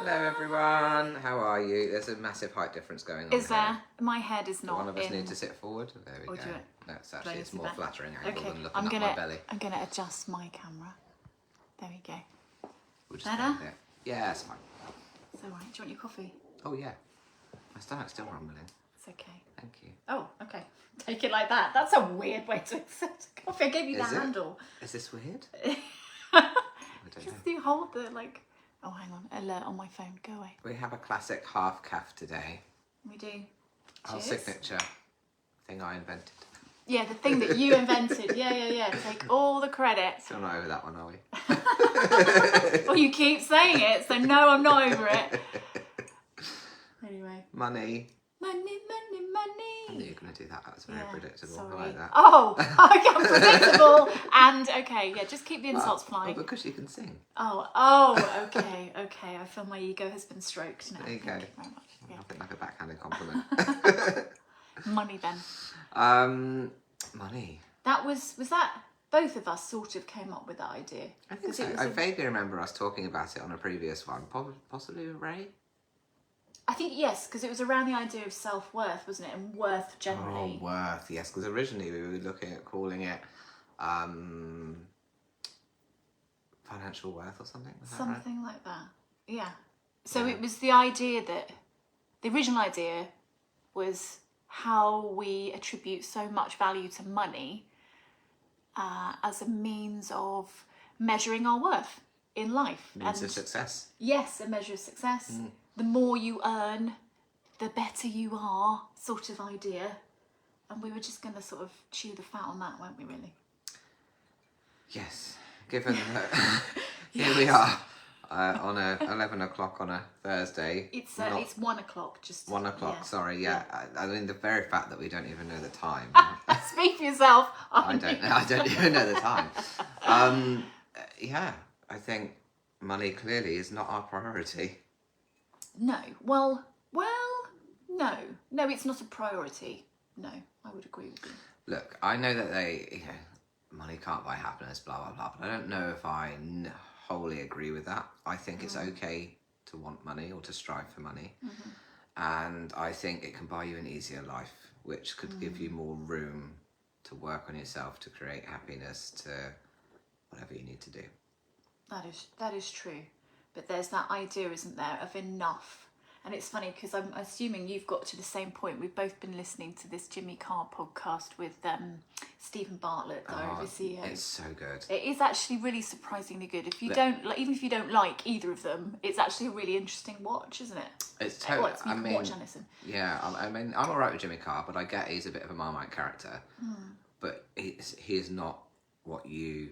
Hello everyone, how are you? There's a massive height difference going on. Is there? My head is not. One of us needs to sit forward. There we go. No, it's more flattering angle than looking at my belly. I'm gonna adjust my camera. There we go. Better? Yeah, it's fine. It's alright. Do you want your coffee? Oh yeah. My stomach's still rumbling. It's okay. Thank you. Oh, okay. Take it like that. That's a weird way to accept coffee. I gave you the handle. Is this weird? Just you hold the Oh, hang on. Alert on my phone. Go away. We have a classic half calf today. We do. Our signature thing I invented. Yeah, the thing that you invented. Yeah. Take all the credit. Still not over that one, are we? Well, you keep saying it, so no, I'm not over it. Anyway. Money. Money. I knew you were going to do that. That was very predictable. Sorry. I like that. Oh, predictable. And okay, just keep the insults flying. Well, because you can sing. Oh, okay. I feel my ego has been stroked now. There you go. Thank you very much. Yeah. Nothing like a backhanded compliment. Money, Ben. Money. Was that both of us sort of came up with that idea? I think so. I vaguely remember us talking about it on a previous one, possibly with Ray. I think yes, because it was around the idea of self-worth, wasn't it? And worth generally. Oh, worth, yes. Because originally we were looking at calling it financial worth or something. Something like that. Yeah. So it was the idea that the original idea was how we attribute so much value to money as a means of measuring our worth in life. Means of success. Yes, a measure of success. The more you earn, the better you are, sort of idea. And we were just going to sort of chew the fat on that, weren't we, really? Yes. Given that here we are on 11 o'clock on a Thursday. It's 1 o'clock. Just 1 o'clock, sorry, yeah. I mean, the very fact that we don't even know the time. Speak for yourself. I don't even know the time. Yeah, I think money clearly is not our priority. No. Well, no. No, it's not a priority. No, I would agree with you. Look, I know that money can't buy happiness, blah, blah, blah, but I don't know if I wholly agree with that. I think it's okay to want money or to strive for money. And I think it can buy you an easier life, which could give you more room to work on yourself, to create happiness, to whatever you need to do. That is true. But there's that idea, isn't there, of enough. And it's funny because I'm assuming you've got to the same point. We've both been listening to this Jimmy Carr podcast with Stephen Bartlett, the CEO. It's so good. It is actually really surprisingly good. If you even if you don't like either of them, it's actually a really interesting watch, isn't it? It's totally. Watch and listen. Yeah, I mean, I'm alright with Jimmy Carr, but I get he's a bit of a Marmite character. But he is not what you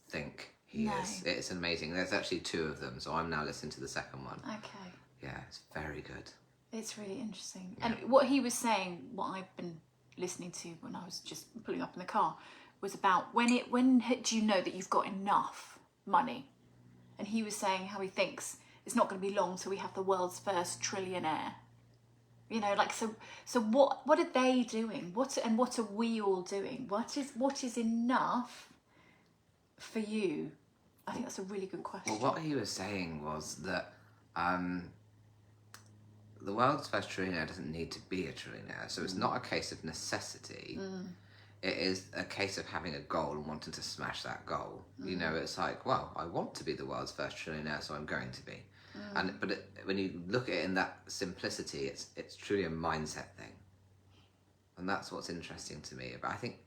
think he is. It's amazing. There's actually 2 of them, so I'm now listening to the second one. Okay. Yeah, it's very good. It's really interesting. Yeah. And what he was saying, what I've been listening to when I was just pulling up in the car, was about when do you know that you've got enough money? And he was saying how he thinks it's not going to be long till we have the world's first trillionaire. You know, so what are they doing? What are we all doing? What is enough for you? I think that's a really good question. Well, what he was saying was that the world's first trillionaire doesn't need to be a trillionaire. So it's not a case of necessity. It is a case of having a goal and wanting to smash that goal. You know, it's like, well, I want to be the world's first trillionaire, so I'm going to be. But when you look at it in that simplicity, it's truly a mindset thing. And that's what's interesting to me. But I think,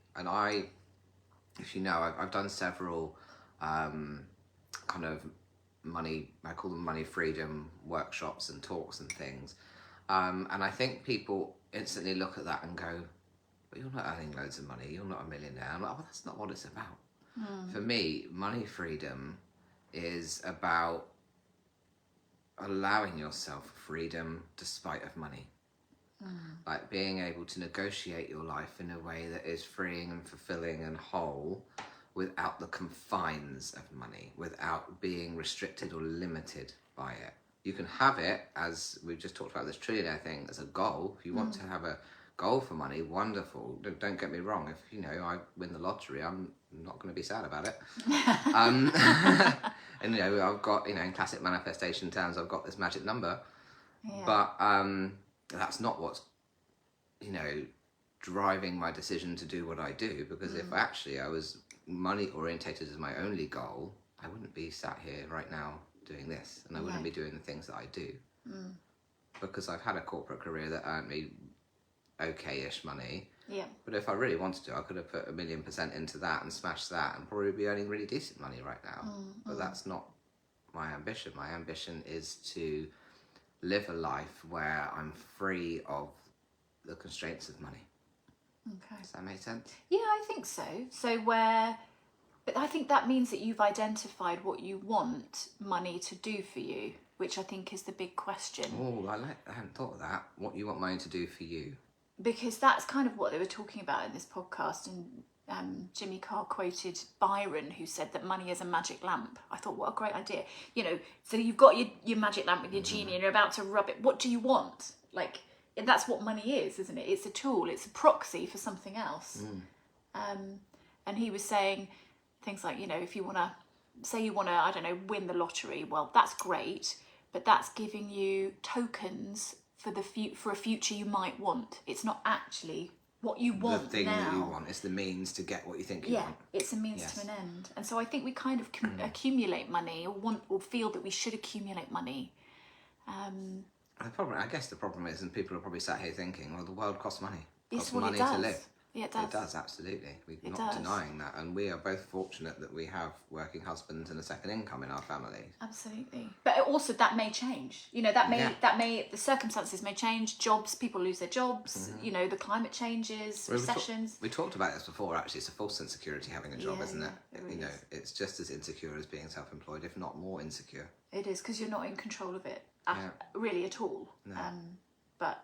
if you know, I've done several kind of money, I call them money freedom workshops and talks and things. And I think people instantly look at that and go, but you're not earning loads of money, you're not a millionaire. I'm like, well, that's not what it's about. For me, money freedom is about allowing yourself freedom despite of money. Like being able to negotiate your life in a way that is freeing and fulfilling and whole without the confines of money, without being restricted or limited by it. You can have it, as we've just talked about this trillionaire thing, as a goal. If you want to have a goal for money, wonderful. Don't get me wrong. If, you know, I win the lottery, I'm not going to be sad about it. And, you know, I've got, you know, in classic manifestation terms, I've got this magic number. Yeah. But that's not what's, you know, driving my decision to do what I do. Because if actually I was money orientated as my only goal, I wouldn't be sat here right now doing this, and I wouldn't be doing the things that I do. Because I've had a corporate career that earned me okay-ish money. Yeah. But if I really wanted to, I could have put 1,000,000% into that and smashed that and probably be earning really decent money right now. But that's not my ambition. My ambition is to live a life where I'm free of the constraints of money. Okay. Does that make sense? Yeah, I think so. But I think that means that you've identified what you want money to do for you, which I think is the big question. Oh, I hadn't thought of that. What you want money to do for you? Because that's kind of what they were talking about in this podcast, and Jimmy Carr quoted Byron, who said that money is a magic lamp. I thought, what a great idea. You know, so you've got your magic lamp with your genie and you're about to rub it. What do you want? Like, that's what money is, isn't it? It's a tool. It's a proxy for something else. And he was saying things like, you know, if you want to, say you want to, I don't know, win the lottery, well, that's great, but that's giving you tokens for a future you might want. It's not actually what you want the thing now. That you want. It's the means to get what you think you want. Yeah, it's a means to an end. And so I think we kind of accumulate money, or feel that we should accumulate money. I guess the problem is, and people are probably sat here thinking, well, the world costs money. It costs money money to live. Yeah, it does. It does, absolutely. We're not denying that. And we are both fortunate that we have working husbands and a second income in our family. Absolutely. But also that may change. You know, the circumstances may change. Jobs, people lose their jobs. You know, the climate changes, recessions. We talked about this before, actually. It's a false insecurity having a job, isn't it? Really know, it's just as insecure as being self-employed, if not more insecure. It is, because you're not in control of it really at all. No. But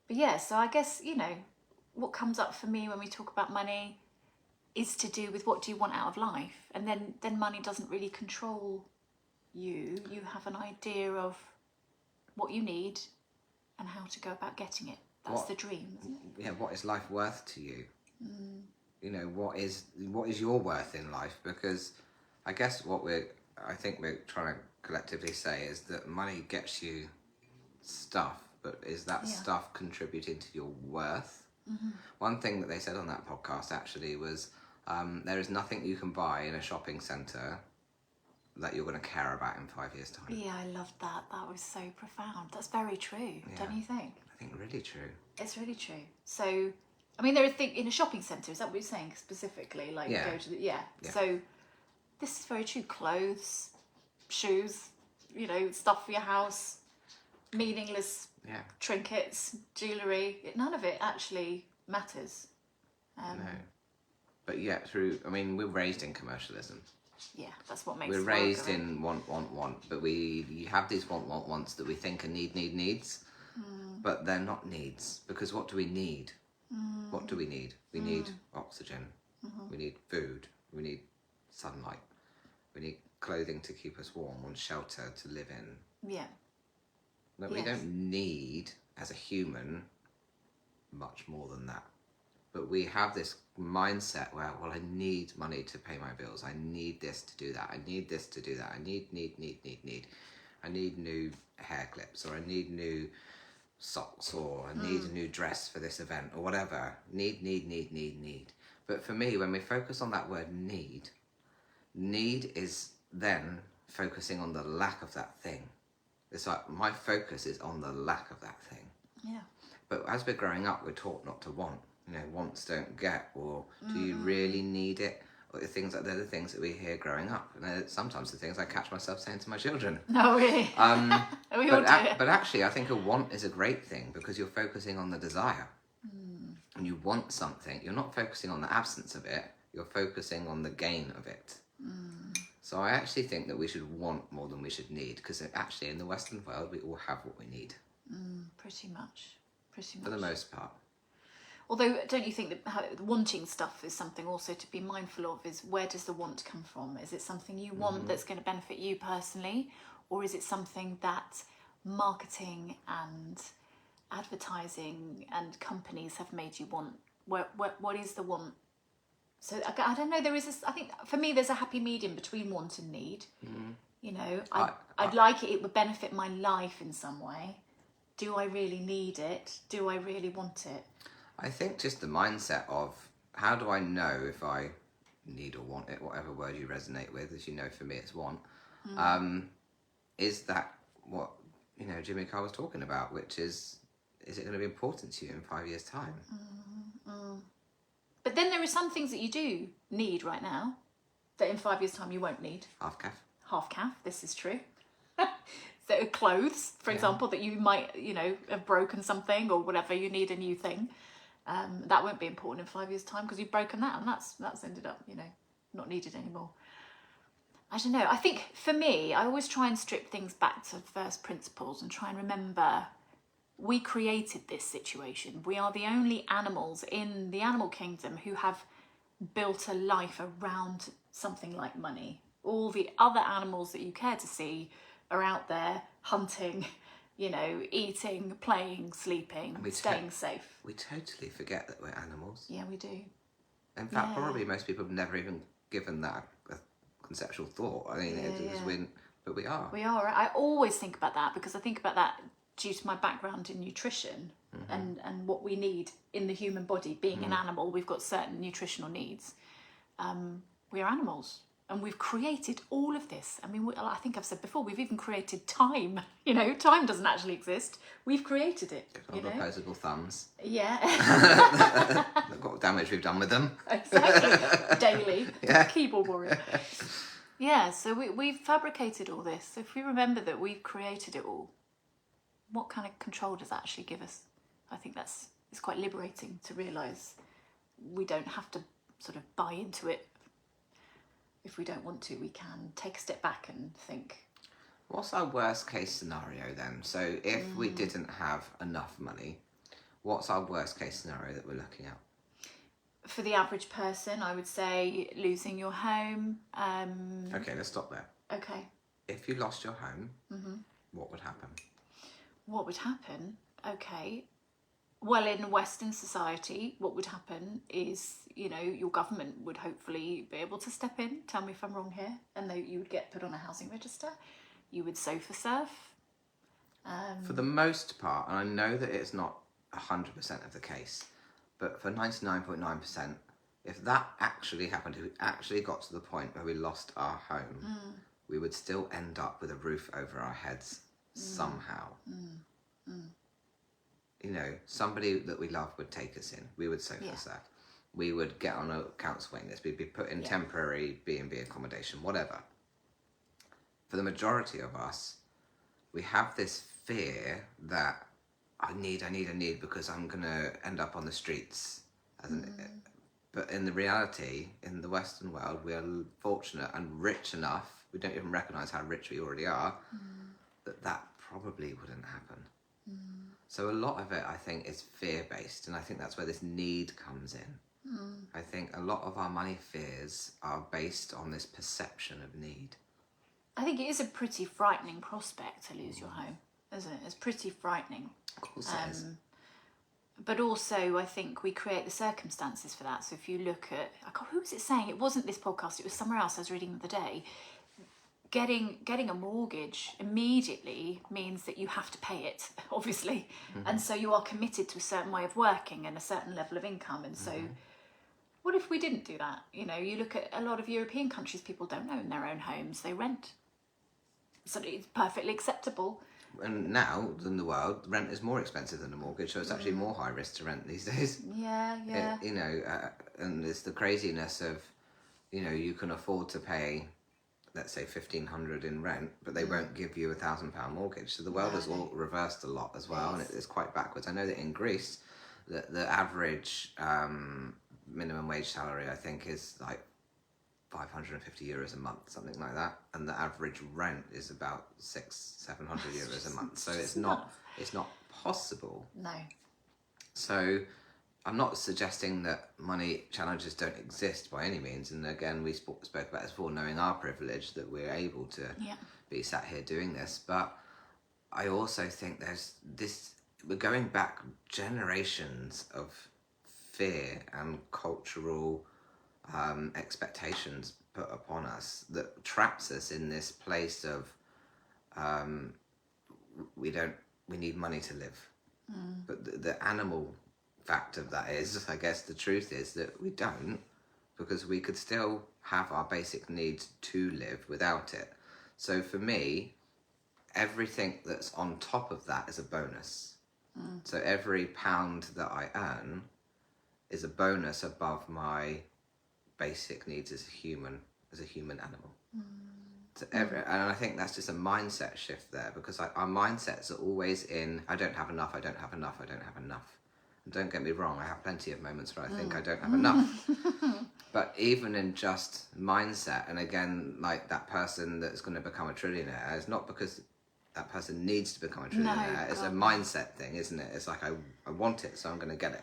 yeah, so I guess, you know, what comes up for me when we talk about money is to do with what do you want out of life, and then money doesn't really control you. You have an idea of what you need and how to go about getting it. That's the dream, isn't it? Yeah, what is life worth to you? You know, what is your worth in life? Because I guess I think we're trying to collectively say is that money gets you stuff, but is that stuff contributing to your worth? One thing that they said on that podcast actually was there is nothing you can buy in a shopping centre that you're going to care about in 5 years' time. Yeah, I loved that. That was so profound. That's very true, don't you think? I think really true. It's really true. So, I mean, there are things in a shopping centre, is that what you're saying specifically? Like, yeah. You go to yeah. So, this is very true. Clothes, shoes, you know, stuff for your house, meaningless trinkets, jewellery, none of it actually matters. No. But yet we're raised in commercialism. Yeah, that's what makes We're raised in want, but you have these wants that we think are needs, but they're not needs, because what do we need? What do we need? We need oxygen, we need food, we need sunlight, we need clothing to keep us warm, and shelter to live in. Yeah. But we don't need, as a human, much more than that. But we have this mindset where, well, I need money to pay my bills. I need this to do that. I need this to do that. I need. I need new hair clips, or I need new socks, or I need a new dress for this event, or whatever. Need. But for me, when we focus on that word need is then focusing on the lack of that thing. It's like my focus is on the lack of that thing. Yeah. But as we're growing up, we're taught not to want. You know, wants don't get, or do you really need it? Or they're the things that we hear growing up. And sometimes the things I catch myself saying to my children. No, really? We all do it. But actually, I think a want is a great thing, because you're focusing on the desire. And you want something. You're not focusing on the absence of it. You're focusing on the gain of it. So I actually think that we should want more than we should need, because actually in the Western world, we all have what we need. Pretty much. For the most part. Although, don't you think that wanting stuff is something also to be mindful of? Is where does the want come from? Is it something you want that's going to benefit you personally? Or is it something that marketing and advertising and companies have made you want? What is the want? So I don't know. There is I think for me, there's a happy medium between want and need. You know, I'd like it. It would benefit my life in some way. Do I really need it? Do I really want it? I think just the mindset of how do I know if I need or want it, whatever word you resonate with, as you know, for me it's want. Is that what, you know, Jimmy Carr was talking about, which is it going to be important to you in 5 years' time? But then there are some things that you do need right now that in 5 years' time you won't need. Half calf. Half calf, this is true. So clothes, for example, that you might, you know, have broken something or whatever, you need a new thing. That won't be important in 5 years' time because you've broken that and that's ended up, you know, not needed anymore. I don't know. I think for me, I always try and strip things back to first principles and try and remember we created this situation. We are the only animals in the animal kingdom who have built a life around something like money. All the other animals that you care to see are out there hunting, you know, eating, playing, sleeping, staying safe. We totally forget that we're animals. Yeah, we do. In fact, probably most people have never even given that a conceptual thought. I mean, but we are. We are. I always think about that because I think about that due to my background in nutrition and what we need in the human body. Being an animal, we've got certain nutritional needs. We are animals. And we've created all of this. I mean, I think I've said before, we've even created time. You know, time doesn't actually exist. We've created it. All the opposable thumbs. Yeah. Look what damage we've done with them. Exactly. Daily. Keyboard warrior. Yeah, so we've fabricated all this. So if we remember that we've created it all, what kind of control does that actually give us? I think it's quite liberating to realise we don't have to sort of buy into it. If we don't want to, we can take a step back and think. What's our worst case scenario then? So if we didn't have enough money, what's our worst case scenario that we're looking at? For the average person, I would say losing your home. Okay, let's stop there. Okay. If you lost your home, what would happen? What would happen? Okay. Well, in Western society, what would happen is, you know, your government would hopefully be able to step in, tell me if I'm wrong here, and you would get put on a housing register. You would sofa surf. For the most part, and I know that it's not 100% of the case, but for 99.9%, if that actually happened, if we actually got to the point where we lost our home, we would still end up with a roof over our heads somehow. You know, somebody that we love would take us in. We would sofa surf. We would get on a council waiting list. We'd be put in temporary B&B accommodation, whatever. For the majority of us, we have this fear that I need because I'm going to end up on the streets. But in the reality, in the Western world, we are fortunate and rich enough, we don't even recognise how rich we already are, that probably wouldn't happen. So a lot of it, I think, is fear-based, and I think that's where this need comes in. I think a lot of our money fears are based on this perception of need. I think it is a pretty frightening prospect to lose your home, isn't it? It's pretty frightening. Of course it is. But also, I think we create the circumstances for that. So if you look at, who was it saying? It wasn't this podcast, it was somewhere else I was reading the other day. Getting a mortgage immediately means that you have to pay it, obviously. And so you are committed to a certain way of working and a certain level of income. And so what if we didn't do that? You know, you look at a lot of European countries, people don't own their own homes, they rent. So it's perfectly acceptable. And now, in the world, rent is more expensive than a mortgage, so it's actually more high risk to rent these days. Yeah. You know, and it's the craziness of, you know, you can afford to pay, let's say, $1,500 in rent, but they won't give you £1,000 mortgage. So the world has all reversed a lot as well, and it's quite backwards. I know that in Greece, the average minimum wage salary, I think, is like €550 a month, something like that, and the average rent is about €600-700 a month. So it's not possible. No. So I'm not suggesting that money challenges don't exist by any means, and again, we spoke about this before, knowing our privilege that we're able to be sat here doing this, but I also think there's this we're going back generations of fear and cultural expectations put upon us that traps us in this place of we need money to live. But the animal fact of that is, I guess the truth is that we don't, because we could still have our basic needs to live without it. So for me, everything that's on top of that is a bonus. So every pound that I earn is a bonus above my basic needs as a human animal. So and I think that's just a mindset shift there, because our mindsets are always in, I don't have enough, I don't have enough, I don't have enough. And don't get me wrong, I have plenty of moments where I think I don't have enough. But even in just mindset, and again, like that person that's going to become a trillionaire, it's not because that person needs to become a trillionaire. No, it's a mindset thing, isn't it? It's like, I want it, so I'm going to get it.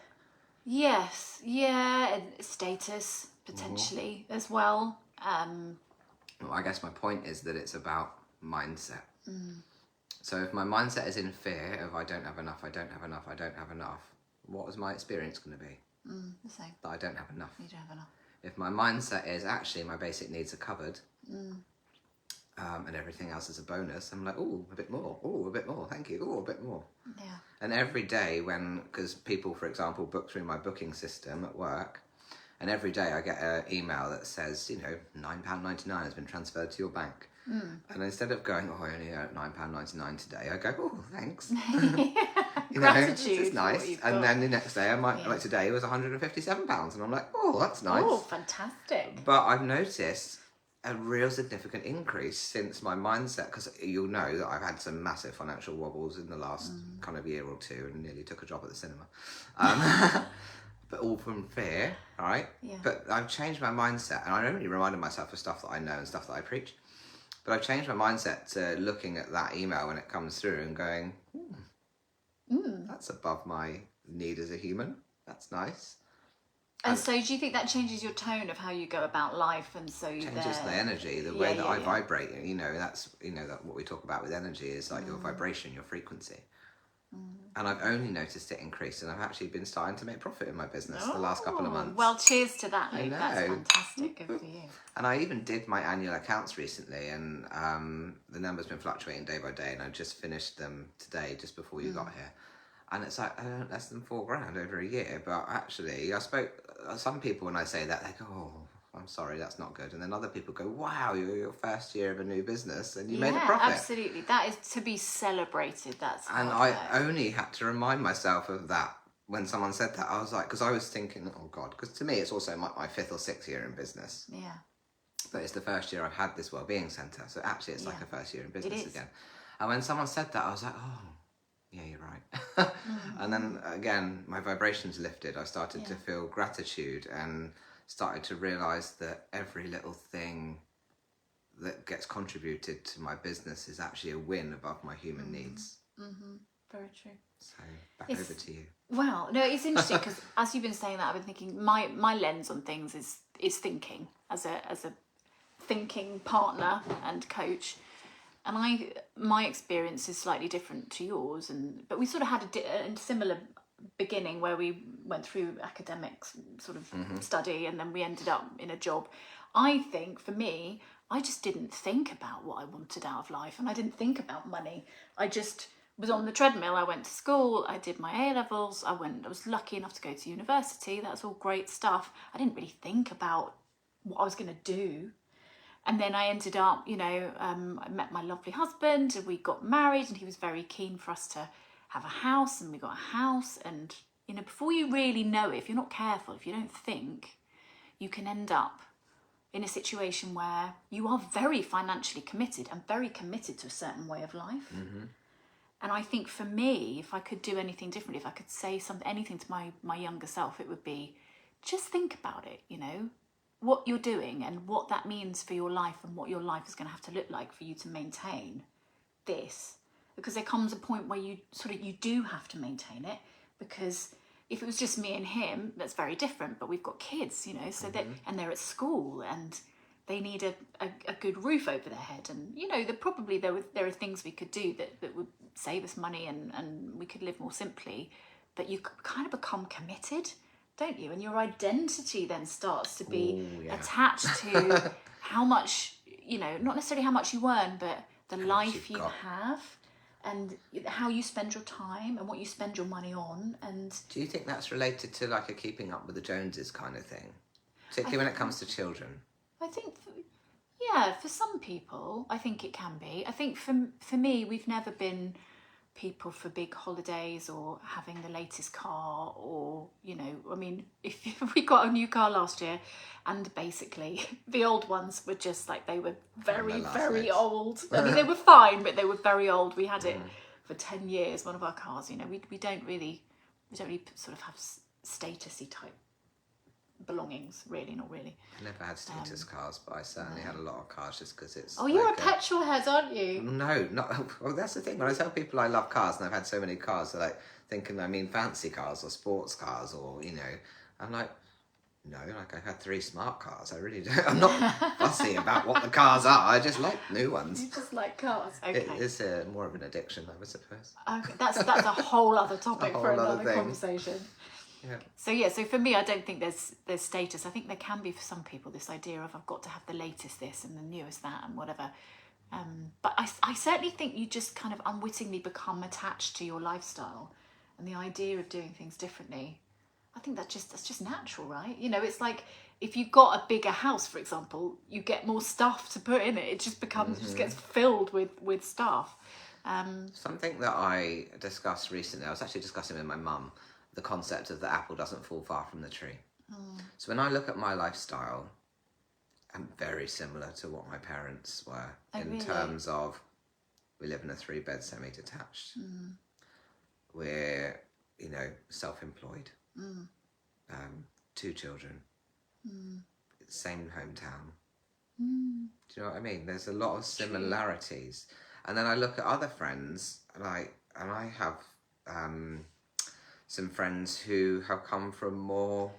Yes, yeah, and status potentially as well. Well, I guess my point is that it's about mindset. So if my mindset is in fear of I don't have enough, I don't have enough, I don't have enough, what is my experience going to be? The same. That I don't have enough. You don't have enough. If my mindset is actually my basic needs are covered, and everything else is a bonus, I'm like, oh, a bit more, oh, a bit more, thank you, oh, a bit more. Yeah. And every day because people, for example, book through my booking system at work, and every day I get an email that says, £9.99 has been transferred to your bank. And instead of going, I only earned £9.99 today, I go, oh, thanks. Gratitude. It's nice. And then the next day, I might, like today, it was £157. And I'm like, oh, that's nice. Oh, fantastic. But I've noticed a real significant increase since my mindset, because you'll know that I've had some massive financial wobbles in the last kind of year or two, and nearly took a job at the cinema. But all from fear, right? Yeah. But I've changed my mindset, and I only reminded myself of stuff that I know and stuff that I preach. But I've changed my mindset to looking at that email when it comes through and going, that's above my need as a human. That's nice. And so do you think that changes your tone of how you go about life? And so changes the energy, the way that I vibrate. That's that what we talk about with energy is like your vibration, your frequency. And I've only noticed it increase, and I've actually been starting to make profit in my business the last couple of months. Well, cheers to that, Luke. That's fantastic. Good for you. And I even did my annual accounts recently, and the number's been fluctuating day by day, and I just finished them today, just before you got here. And it's like, I earned less than $4,000 over a year. But actually, I spoke, some people when I say that, they go, oh, I'm sorry, that's not good. And then other people go, wow, you're your first year of a new business and you made a profit. Absolutely. That is to be celebrated. That's and I only had to remind myself of that when someone said that. I was like, because I was thinking, oh God, because to me, it's also my 5th or 6th year in business. Yeah. But it's the first year I've had this wellbeing centre. So actually, it's like a first year in business again. And when someone said that, I was like, oh, yeah, you're right. And then again, my vibrations lifted. I started to feel gratitude and started to realise that every little thing that gets contributed to my business is actually a win above my human needs. Very true. So over to you. Wow, no, it's interesting because as you've been saying that, I've been thinking my lens on things is thinking as a thinking partner and coach. And my experience is slightly different to yours, but we sort of had a similar beginning where we went through academics sort of study, and then we ended up in a job. I think for me, I just didn't think about what I wanted out of life, and I didn't think about money. I just was on the treadmill. I went to school, I did my A-levels, I was lucky enough to go to university. That's all great stuff. I didn't really think about what I was going to do. And then I ended up, I met my lovely husband and we got married, and he was very keen for us to have a house, and we got a house. And, before you really know it, if you're not careful, if you don't think, you can end up in a situation where you are very financially committed and very committed to a certain way of life. And I think for me, if I could do anything differently, if I could say anything to my younger self, it would be just think about it, what you're doing and what that means for your life, and what your life is going to have to look like for you to maintain this. Because there comes a point where you do have to maintain it, because if it was just me and him, that's very different. But we've got kids, so and they're at school and they need a good roof over their head. And, there are things we could do that would save us money and we could live more simply, that you kind of become committed, don't you? And your identity then starts to be attached to how much, you know, not necessarily how much you earn, but the life you have and how you spend your time and what you spend your money on. And do you think that's related to like a keeping up with the Joneses kind of thing? Particularly when it comes to children. I think, for some people, I think it can be. I think for me, we've never been people for big holidays or having the latest car, or, you know, I mean, if we got a new car last year and basically the old ones were just like, they were very old. I mean, they were fine, but they were very old. We had it for 10 years, one of our cars, you know. We don't really sort of have statusy type belongings, really, not really. I never had status cars, but I certainly had a lot of cars just because it's... Oh, you're a petrol head, aren't you? No, not... Well, that's the thing. When I tell people I love cars, and I've had so many cars, they're like thinking I mean fancy cars or sports cars, or, you know, I'm like, no, like I've had 3 smart cars. I really don't. I'm not fussy about what the cars are. I just like new ones. You just like cars. Okay. It is more of an addiction, I would suppose. Okay, that's a whole other topic for another conversation. Yeah. So for me, I don't think there's status. I think there can be for some people this idea of I've got to have the latest this and the newest that and whatever. But I certainly think you just kind of unwittingly become attached to your lifestyle and the idea of doing things differently. I think that's just natural, right? You know, it's like if you got a bigger house, for example, you get more stuff to put in it. It just becomes just gets filled with stuff. Something that I discussed recently, I was actually discussing with my mum, the concept of the apple doesn't fall far from the tree. So when I look at my lifestyle, I'm very similar to what my parents were in terms of we live in a 3-bed semi-detached. We're, you know, self-employed. 2 children. Same hometown. Do you know what I mean? There's a lot of similarities. And then I look at other friends, and I have some friends who have come from more,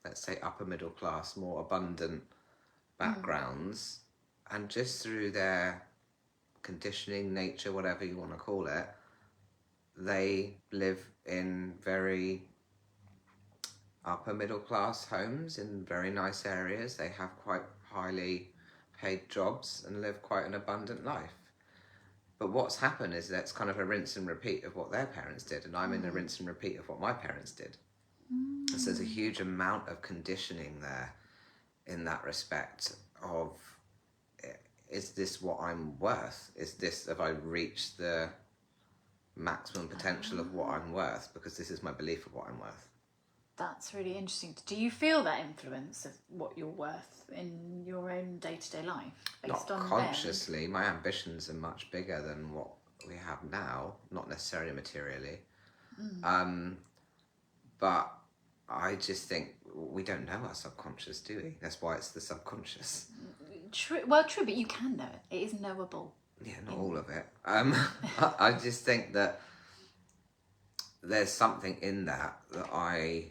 let's say, upper middle class, more abundant backgrounds, and just through their conditioning, nature, whatever you want to call it, they live in very upper middle class homes in very nice areas. They have quite highly paid jobs and live quite an abundant life. But what's happened is that's kind of a rinse and repeat of what their parents did, and I'm in a rinse and repeat of what my parents did. So there's a huge amount of conditioning there in that respect of, is this what I'm worth? Have I reached the maximum potential of what I'm worth? Because this is my belief of what I'm worth. That's really interesting. Do you feel that influence of what you're worth in your own day-to-day life? Not consciously. My ambitions are much bigger than what we have now, not necessarily materially. But I just think we don't know our subconscious, do we? That's why it's the subconscious. True, but you can know it. It is knowable. Yeah, not all of it. I just think that there's something in that I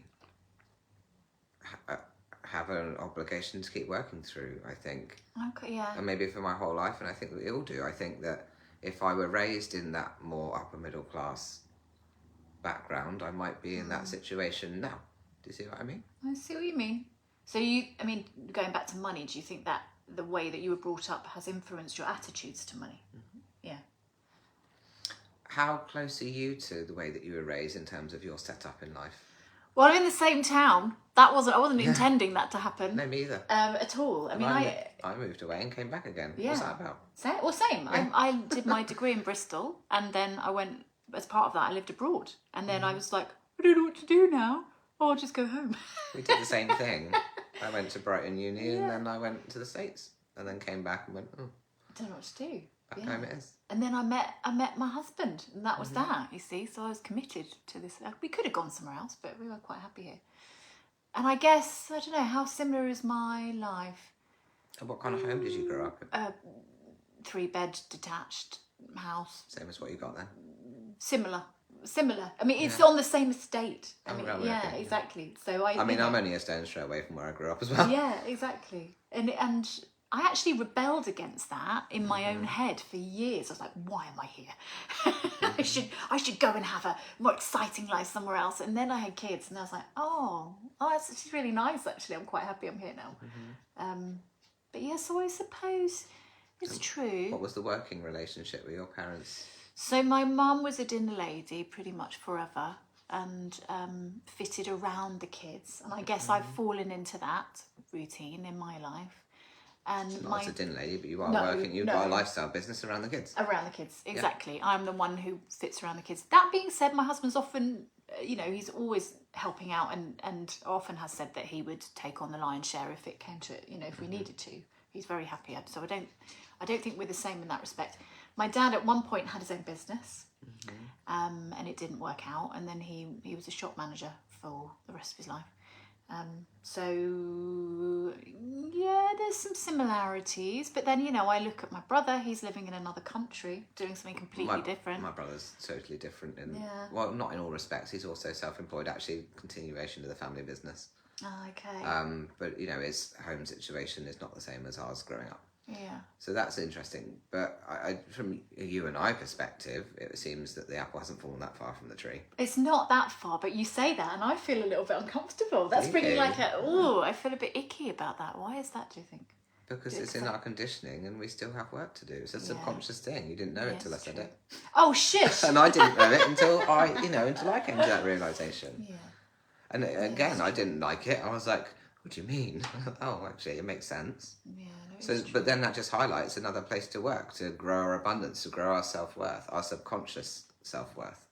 have an obligation to keep working through, I think. Okay, yeah. And maybe for my whole life, and I think we all do. I think that if I were raised in that more upper middle class background, I might be in that situation now. Do you see what I mean? I see what you mean. So going back to money, do you think that the way that you were brought up has influenced your attitudes to money? Yeah. How close are you to the way that you were raised in terms of your setup in life? Well, I'm in the same town. I wasn't intending that to happen. No, me either. At all. I mean, I moved away and came back again. Yeah. What's that about? Same. Yeah. I did my degree in Bristol, and then I went, as part of that, I lived abroad. And then I was like, I don't know what to do now. I'll just go home. We did the same thing. I went to Brighton Uni and then I went to the States and then came back and went, I don't know what to do. Back home it is. And then I met my husband, and that was that, you see. So I was committed to this. We could have gone somewhere else, but we were quite happy here. And I guess, I don't know, how similar is my life? And what kind of home did you grow up in? 3-bed detached house. Same as what you got then? Similar. I mean, it's on the same estate. Okay. Exactly. So I'm only a stone's throw away from where I grew up as well. Yeah, exactly. And I actually rebelled against that in my own head for years. I was like, why am I here? I should go and have a more exciting life somewhere else. And then I had kids and I was like, oh, that's really nice actually. I'm quite happy I'm here now. But yeah, so I suppose it's true. What was the working relationship with your parents? So my mum was a dinner lady pretty much forever and fitted around the kids. And I guess I've fallen into that routine in my life. And Not as a dinner lady, but you are working. You've got a lifestyle business around the kids. Around the kids, exactly. Yeah. I'm the one who fits around the kids. That being said, my husband's often, he's always helping out, and often has said that he would take on the lion's share if it came to it. If we needed to. He's very happy. So I don't think we're the same in that respect. My dad at one point had his own business, and it didn't work out. And then he was a shop manager for the rest of his life. So yeah, there's some similarities, but then I look at my brother. He's living in another country, doing something completely different. My brother's totally different well, not in all respects. He's also self-employed, actually, continuation of the family business. Oh, okay. But his home situation is not the same as ours growing up. Yeah. So that's interesting. But I from you and I perspective, it seems that the apple hasn't fallen that far from the tree. It's not that far, but you say that and I feel a little bit uncomfortable. That's bringing I feel a bit icky about that. Why is that, do you think? Because it's in our conditioning and we still have work to do. It's a subconscious thing. You didn't know it till I said it. Oh, shit! And I didn't know it until I came to that realisation. Yeah. And again, I didn't like it. I was like, what do you mean? Oh, actually, it makes sense. Yeah. But then that just highlights another place to work, to grow our abundance, to grow our self-worth, our subconscious self-worth.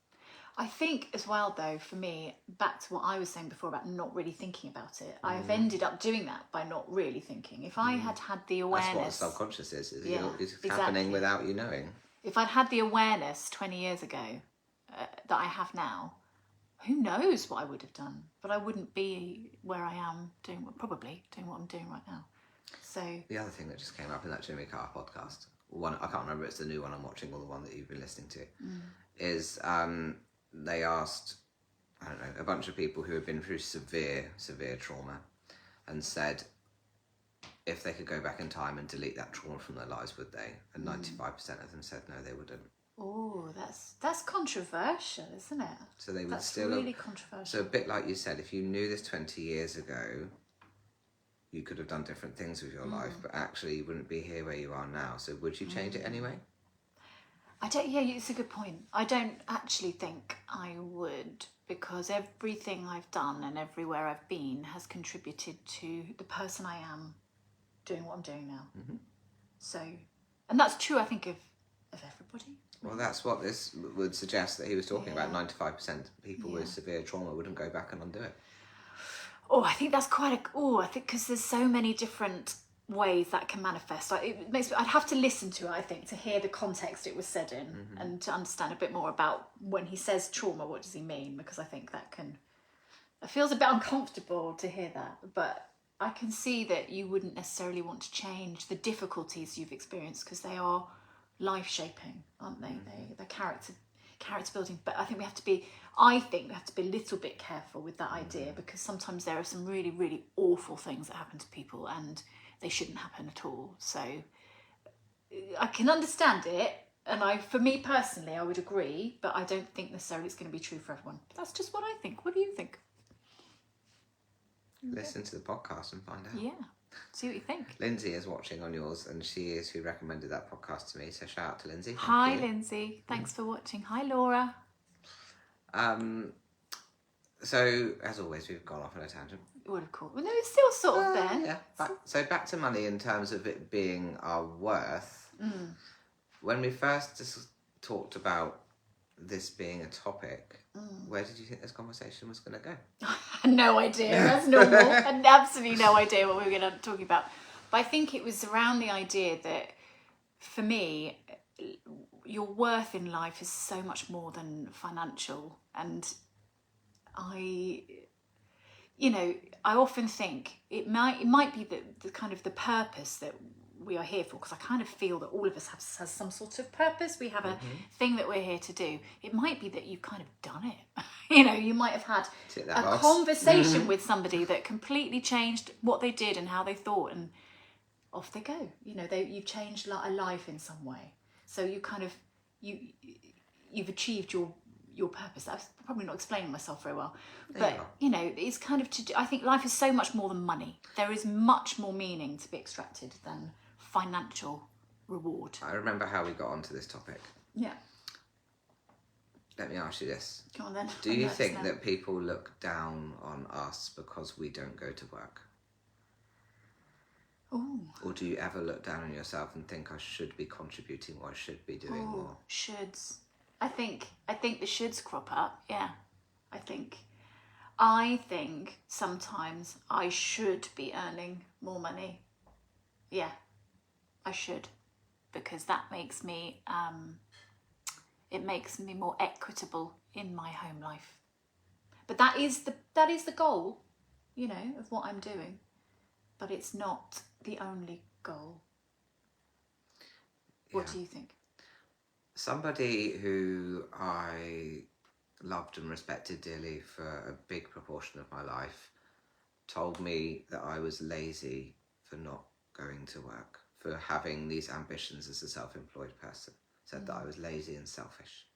I think as well, though, for me, back to what I was saying before about not really thinking about it, I've ended up doing that by not really thinking. If I had the awareness... That's what the subconscious is it's happening without you knowing. If I'd had the awareness 20 years ago that I have now, who knows what I would have done? But I wouldn't be where I am doing what I'm doing right now. So the other thing that just came up in that Jimmy Carr podcast, one I can't remember, it's the new one I'm watching or the one that you've been listening to, is they asked, I don't know, a bunch of people who had been through severe trauma and said if they could go back in time and delete that trauma from their lives, would they? And 95% of them said no, they wouldn't. Oh, that's controversial, isn't it? So they would that's still really controversial. So a bit like you said, if you knew this 20 years ago, you could have done different things with your life, but actually you wouldn't be here where you are now. So would you change it anyway? It's a good point. I don't actually think I would, because everything I've done and everywhere I've been has contributed to the person I am doing what I'm doing now. Mm-hmm. So, and that's true, I think, of everybody. Well, that's what this would suggest that he was talking about. 95% of people with severe trauma wouldn't go back and undo it. Oh, I think that's I think because there's so many different ways that can manifest. I'd have to listen to it, I think, to hear the context it was said in and to understand a bit more about when he says trauma, what does he mean? Because I think it feels a bit uncomfortable to hear that. But I can see that you wouldn't necessarily want to change the difficulties you've experienced because they are life-shaping, aren't they? They're character building. But I think we have to be a little bit careful with that idea, because sometimes there are some really, really awful things that happen to people and they shouldn't happen at all. So I can understand it, and for me personally, I would agree, but I don't think necessarily it's going to be true for everyone. But that's just what I think. What do you think? Listen to the podcast and find out. Yeah. See what you think. Lindsay is watching on yours, and she is who recommended that podcast to me. So shout out to Lindsay. Hi, Lindsay. Thanks for watching. Hi, Laura. So as always, we've gone off on a tangent. Would have called. Well, no, it's still sort of there. Yeah. So back to money in terms of it being our worth. When we first talked about this being a topic, where did you think this conversation was going to go? I had no idea. That's normal. I had absolutely no idea what we were going to talk about. But I think it was around the idea that, for me, your worth in life is so much more than financial. And I often think it might be the kind of the purpose that we are here for, because I kind of feel that all of us has some sort of purpose. We have a thing that we're here to do. It might be that you've kind of done it. You might have had a conversation with somebody that completely changed what they did and how they thought, and off they go. You know, you've changed a life in some way. So you kind of, you've achieved your purpose. I'm probably not explaining myself very well, but you know, it's kind of I think life is so much more than money. There is much more meaning to be extracted than financial reward. I remember how we got onto this topic. Yeah. Let me ask you this. Come on then. Do you think that people look down on us because we don't go to work? Ooh. Or do you ever look down on yourself and think I should be contributing or I should be doing more? Shoulds. I think the shoulds crop up. Yeah. I think sometimes I should be earning more money. Yeah. I should, because that makes me it makes me more equitable in my home life. But that is the goal, you know, of what I'm doing. But it's not the only goal. What do you think? Somebody who I loved and respected dearly for a big proportion of my life told me that I was lazy for not going to work, for having these ambitions as a self-employed person. Said that I was lazy and selfish.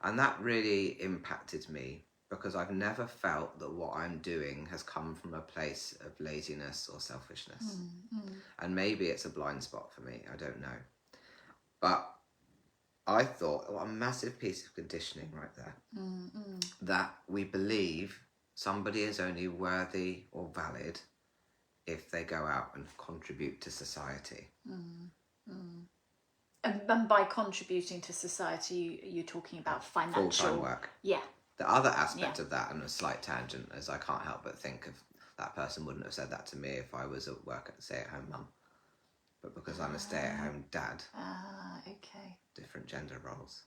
And that really impacted me, because I've never felt that what I'm doing has come from a place of laziness or selfishness. And maybe it's a blind spot for me, I don't know. But I thought, what a massive piece of conditioning right there. That we believe somebody is only worthy or valid if they go out and contribute to society. And by contributing to society, you're talking about financial... Full-time work. Yeah. The other aspect of that, and a slight tangent, is I can't help but think of that person wouldn't have said that to me if I was at work at stay-at-home mum. But because I'm a stay-at-home dad. Okay. Different gender roles.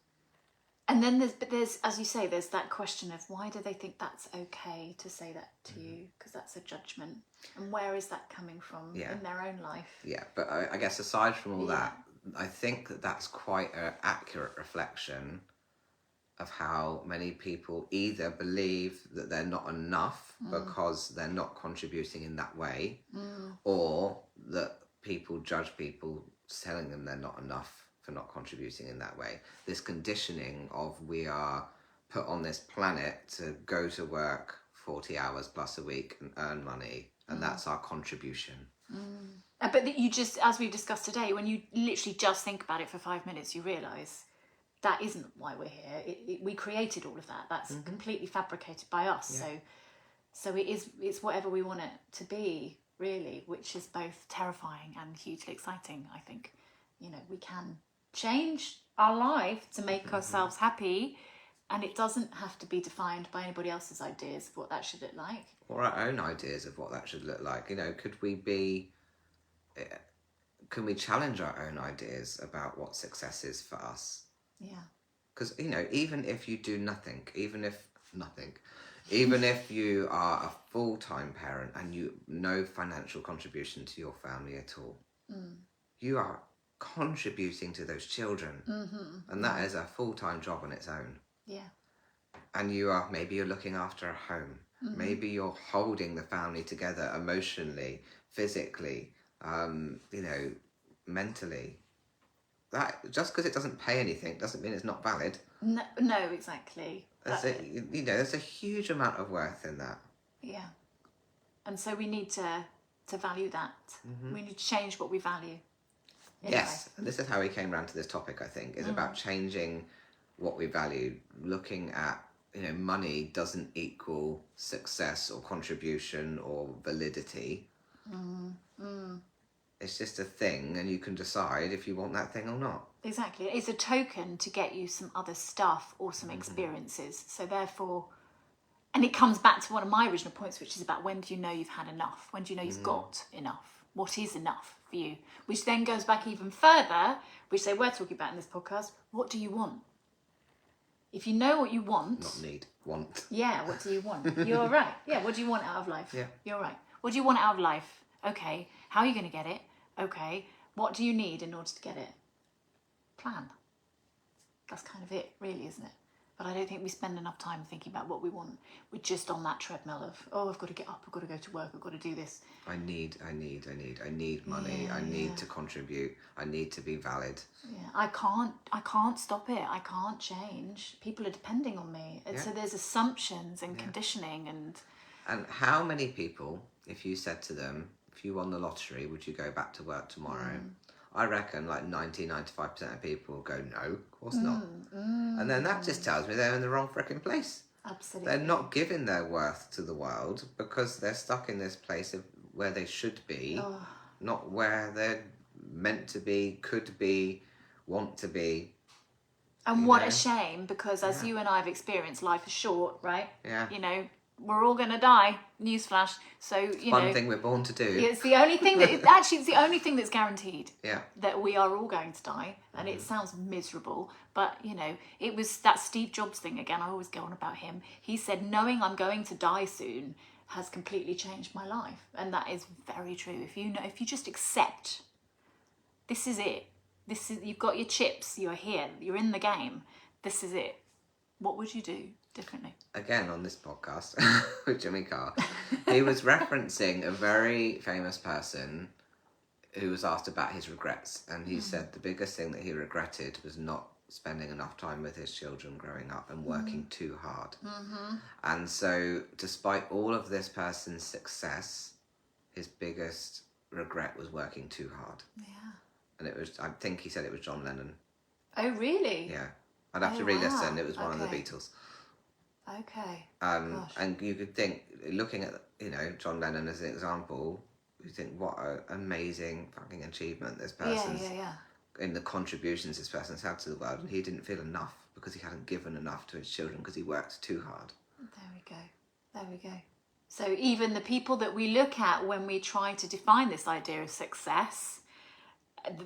And then there's, as you say, there's that question of why do they think that's okay to say that to you? Because that's a judgment. And where is that coming from in their own life? Yeah, but I guess aside from all that, I think that that's quite an accurate reflection of how many people either believe that they're not enough because they're not contributing in that way, or that people judge people telling them they're not enough for not contributing in that way. This conditioning of we are put on this planet to go to work 40 hours plus a week and earn money, and that's our contribution. But you just, as we've discussed today, when you literally just think about it for 5 minutes, you realise that isn't why we're here. We created all of that. That's completely fabricated by us. Yeah. So it's whatever we want it to be, really, which is both terrifying and hugely exciting, I think. You know, we can change our life to make ourselves happy, and it doesn't have to be defined by anybody else's ideas of what that should look like. Or our own ideas of what that should look like. You know, can we challenge our own ideas about what success is for us? Yeah. Because, you know, even if you do nothing, even if you are a full-time parent and you no financial contribution to your family at all, you are contributing to those children. And that is a full-time job on its own. Yeah. And maybe you're looking after a home. Maybe you're holding the family together emotionally, physically, you know, mentally. That just because it doesn't pay anything doesn't mean it's not valid. No, exactly. There's a huge amount of worth in that. Yeah. And so we need to value that. We need to change what we value. Anyway. Yes, and this is how we came around to this topic, I think, is about changing what we value, looking at, you know, money doesn't equal success or contribution or validity. It's just a thing, and you can decide if you want that thing or not. Exactly. It's a token to get you some other stuff or some experiences. So therefore, and it comes back to one of my original points, which is about when do you know you've had enough? When do you know you've got enough? What is enough for you? Which then goes back even further, which they were talking about in this podcast. What do you want? If you know what you want... Not need, want. Yeah, what do you want? You're right. Yeah, what do you want out of life? Yeah. You're right. What do you want out of life? Okay, how are you going to get it? Okay, what do you need in order to get it? Plan. That's kind of it, really, isn't it? But I don't think we spend enough time thinking about what we want. We're just on that treadmill of, I've got to get up, I've got to go to work, I've got to do this. I need money. I need to contribute. I need to be valid. Yeah, I can't stop it. I can't change. People are depending on me. And so there's assumptions and conditioning And how many people, if you said to them, if you won the lottery, would you go back to work tomorrow? I reckon like 95% of people will go, no, of course not. And then that just tells me they're in the wrong freaking place. Absolutely. They're not giving their worth to the world because they're stuck in this place of where they should be, not where they're meant to be, could be, want to be. And what a shame, because as you and I have experienced, life is short, right? Yeah. You know, we're all going to die. Newsflash. So, you know. One thing we're born to do. It's the only thing that, actually, it's the only thing that's guaranteed. Yeah. That we are all going to die. And it sounds miserable. But, you know, it was that Steve Jobs thing again. I always go on about him. He said, knowing I'm going to die soon has completely changed my life. And that is very true. If you just accept, this is it. You've got your chips. You're here. You're in the game. This is it. What would you do differently? Again, on this podcast with Jimmy Carr, he was referencing a very famous person who was asked about his regrets. And he said the biggest thing that he regretted was not spending enough time with his children growing up and working too hard. And so despite all of this person's success, his biggest regret was working too hard. Yeah. And it was, I think he said it was John Lennon. Oh, really? Yeah. I'd have to re-listen. It was one of the Beatles. Okay. And you could think, looking at, John Lennon as an example, you think, what an amazing fucking achievement this person's, in the contributions this person's had to the world. And he didn't feel enough because he hadn't given enough to his children because he worked too hard. There we go. So even the people that we look at when we try to define this idea of success,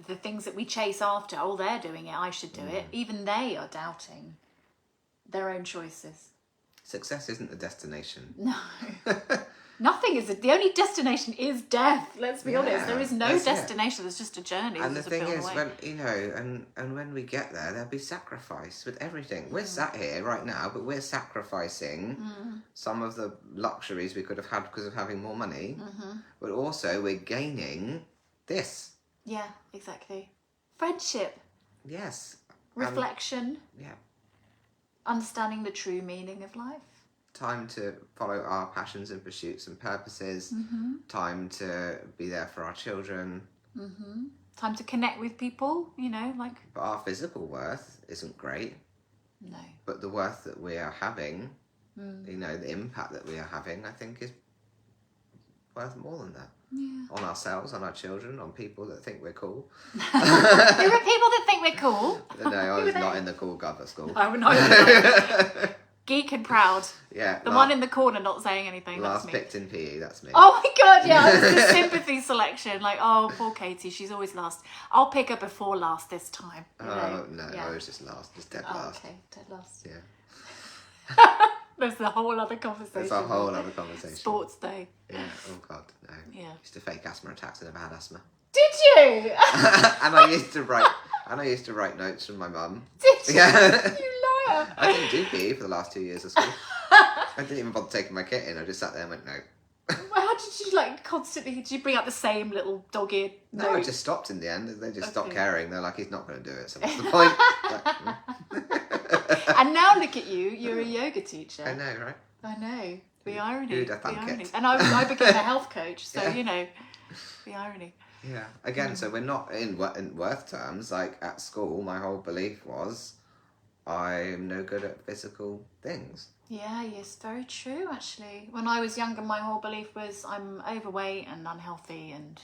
the things that we chase after, they're doing it, I should do it. Even they are doubting their own choices. Success isn't the destination. No. Nothing is. The only destination is death. Let's be honest. There is no destination. There's just a journey. And the thing is, when and when we get there, there'll be sacrifice with everything. We're sat here right now, but we're sacrificing some of the luxuries we could have had because of having more money. But also, we're gaining this. Yeah, exactly. Friendship. Yes. Reflection. Yeah. Understanding the true meaning of life. Time to follow our passions and pursuits and purposes. Time to be there for our children. Time to connect with people, But our physical worth isn't great. No. But the worth that we are having, the impact that we are having, I think is worth more than that. Yeah. On ourselves, on our children, on people that think we're cool. There are people that think we're cool. No, I was not in the cool gov at school. I'm not. Geek and proud. Yeah. The one in the corner not saying anything. Last that's me. picked in PE, that's me. Oh my god, yeah. It's the sympathy selection. Like, poor Katie, she's always last. I'll pick her before last this time. No, I was just last. Just dead last. Okay, dead last. Yeah. There's a whole other conversation. There's a whole other conversation. Sports day. Yeah. Oh god, no. Yeah. Used to fake asthma attacks and never had asthma. Did you? And I used to write notes from my mum. Did you? Yeah. You liar. I didn't do PE for the last 2 years of school. I didn't even bother taking my kit in. I just sat there and went, no. How did you constantly? Did you bring out the same little dog-eared? No, I just stopped in the end. They just stopped caring. They're like, he's not going to do it. So what's the point? And now look at you. You're a yoga teacher. I know, right? I know. The irony. Who'd have thunk the irony. it? And I became a health coach. So Yeah. The irony. Yeah. Again, so we're not in worth terms. Like at school, my whole belief was, I'm no good at physical things. Yeah, yes, very true, actually. When I was younger, my whole belief was I'm overweight and unhealthy and,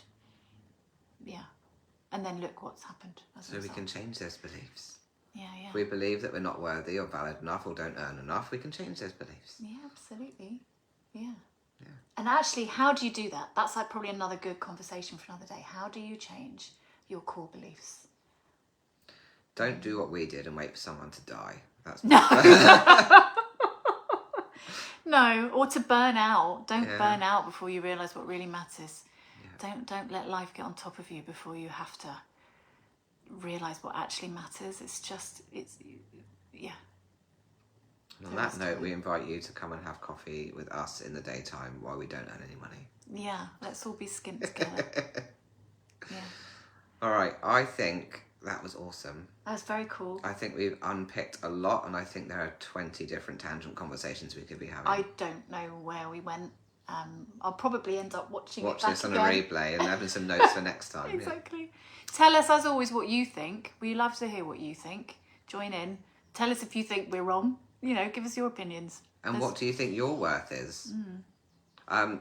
And then look what's happened. So we can change those beliefs. Yeah. If we believe that we're not worthy or valid enough or don't earn enough, we can change those beliefs. Yeah, absolutely. Yeah. And actually, how do you do that? That's probably another good conversation for another day. How do you change your core beliefs? Don't do what we did and wait for someone to die. That's No, or to burn out. Don't burn out before you realise what really matters. Yeah. Don't let life get on top of you before you have to realise what actually matters. And on that note, we invite you to come and have coffee with us in the daytime while we don't earn any money. Yeah, let's all be skint together. Yeah. All right, I think that was awesome. That was very cool. I think we've unpicked a lot, and I think there are 20 different tangent conversations we could be having. I don't know where we went. I'll probably end up watch this on a replay and having some notes for next time. Exactly. Yeah. Tell us, as always, what you think. We love to hear what you think. Join in. Tell us if you think we're wrong. You know, give us your opinions. And what do you think your worth is?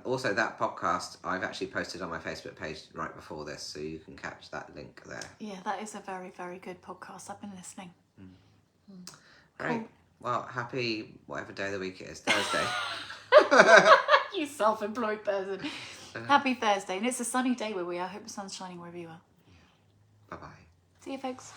Also, that podcast I've actually posted on my Facebook page right before this, so you can catch that link there. Yeah, that is a very, very good podcast. I've been listening. Great. Cool. Well, happy whatever day of the week it is, Thursday. You self-employed person. Happy Thursday. And it's a sunny day where we are. I hope the sun's shining wherever you are. Bye-bye. See you, folks.